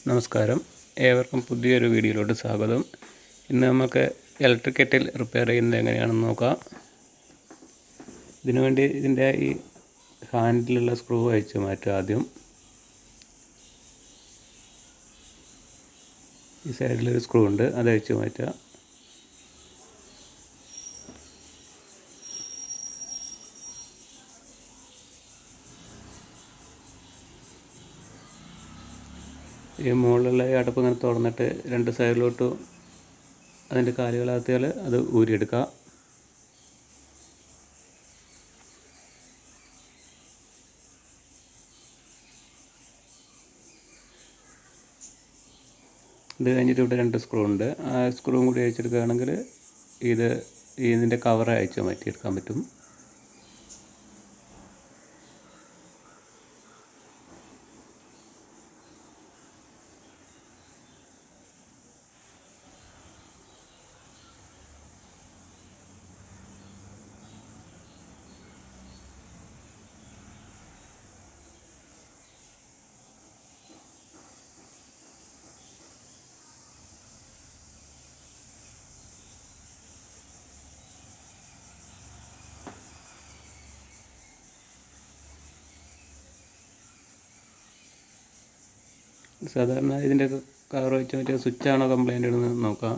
നമസ്കാരം, ഏവർക്കും പുതിയൊരു വീഡിയോയിലോട്ട് സ്വാഗതം. ഇന്ന് നമുക്ക് ഇലക്ട്രിക് കെറ്റിൽ റിപ്പയർ ചെയ്യുന്നത് എങ്ങനെയാണെന്ന് നോക്കാം. ഇതിനുവേണ്ടി ഇതിൻ്റെ ഈ ഹാൻഡിലുള്ള സ്ക്രൂ അഴിച്ച് മാറ്റുക. ആദ്യം ഈ സൈഡിലൊരു സ്ക്രൂ ഉണ്ട്, അത് അഴിച്ച് മാറ്റുക. ഈ മുകളിലുള്ള ഈ അടപ്പ് ഇങ്ങനെ തുറന്നിട്ട് രണ്ട് സൈഡിലോട്ട് അതിൻ്റെ കാലുകളാത്തിയാൽ അത് ഊരിയെടുക്കുക. ഇത് കഴിഞ്ഞിട്ട് ഇവിടെ രണ്ട് സ്ക്രൂ ഉണ്ട്, ആ സ്ക്രൂവും കൂടി അഴിച്ചെടുക്കുകയാണെങ്കിൽ ഇതിൻ്റെ കവർ അഴിച്ച് മാറ്റിയെടുക്കാൻ പറ്റും. സാധാരണ ഇതിൻ്റെ കവർ വെച്ച് മറ്റേ സ്വിച്ചാണോ കംപ്ലൈൻ്റ് എന്ന് നോക്കാം.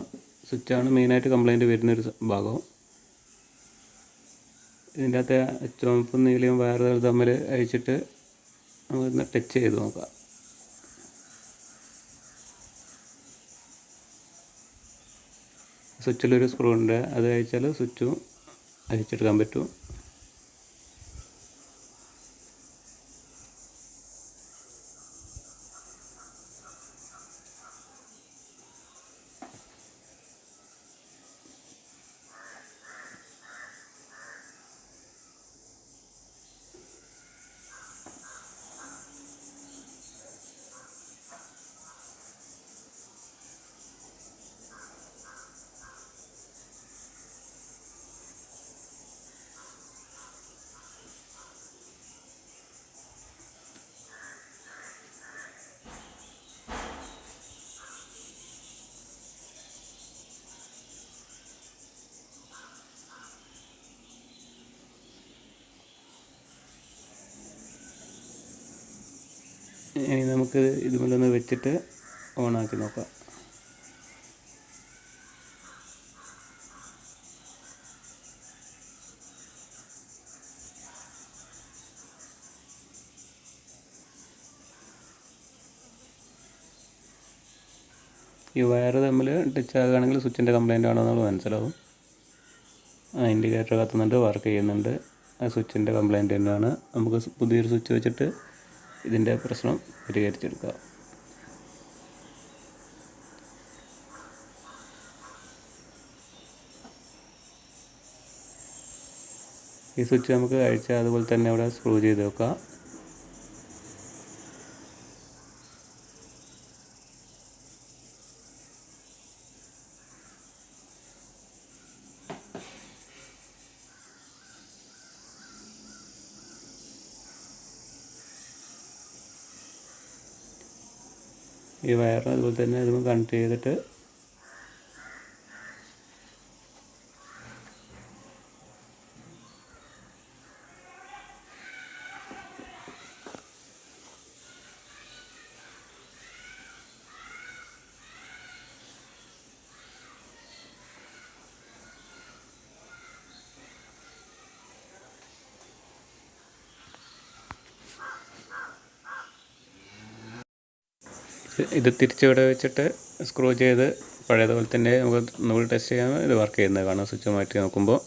സ്വിച്ചാണ് മെയിനായിട്ട് കംപ്ലൈൻറ്റ് വരുന്നൊരു ഭാഗം. ഇതിൻ്റെ അകത്തെ ചുവപ്പും നീലയും വയറുകൾ തമ്മിൽ അഴിച്ചിട്ട് നമുക്കൊന്ന് ടച്ച് ചെയ്ത് നോക്കാം. സ്വിച്ചിലൊരു സ്ക്രൂ ഉണ്ട്, അത് അഴിച്ചാൽ സ്വിച്ചും അഴിച്ചെടുക്കാൻ പറ്റും. ഇനി നമുക്ക് ഇതുപോലൊന്ന് വെച്ചിട്ട് ഓണാക്കി നോക്കാം. ഈ വയറ് തമ്മിൽ ടച്ച് ആകുകയാണെങ്കിൽ സ്വിച്ചിൻ്റെ കംപ്ലൈൻ്റ് ആണോ എന്നുള്ളത് മനസ്സിലാവും. ഇൻഡിക്കേറ്റർ കത്തുന്നുണ്ട്, വർക്ക് ചെയ്യുന്നുണ്ട്, ആ സ്വിച്ചിൻ്റെ കംപ്ലൈൻറ്റ് തന്നെയാണ്. നമുക്ക് പുതിയൊരു സ്വിച്ച് വെച്ചിട്ട് ഇതിൻ്റെ പ്രശ്നം പരിഹരിച്ചെടുക്കുക. ഈ സ്വിച്ച് നമുക്ക് അഴിച്ചാൽ അതുപോലെ തന്നെ അവിടെ സ്ക്രൂ ചെയ്ത് വെക്കാം. ഈ വയർ അതുപോലെ തന്നെ ഇതും കണക്ട് ചെയ്തിട്ട് ഇത് തിരിച്ചിവിടെ വെച്ചിട്ട് സ്ക്രൂ ചെയ്ത് പഴയതുപോലെ തന്നെ നമുക്ക് ഒന്നുകൂടി ടെസ്റ്റ് ചെയ്യാൻ ഇത് വർക്ക് ചെയ്യുന്നത് കാണാം. സ്വിച്ച് മാറ്റി നോക്കുമ്പോൾ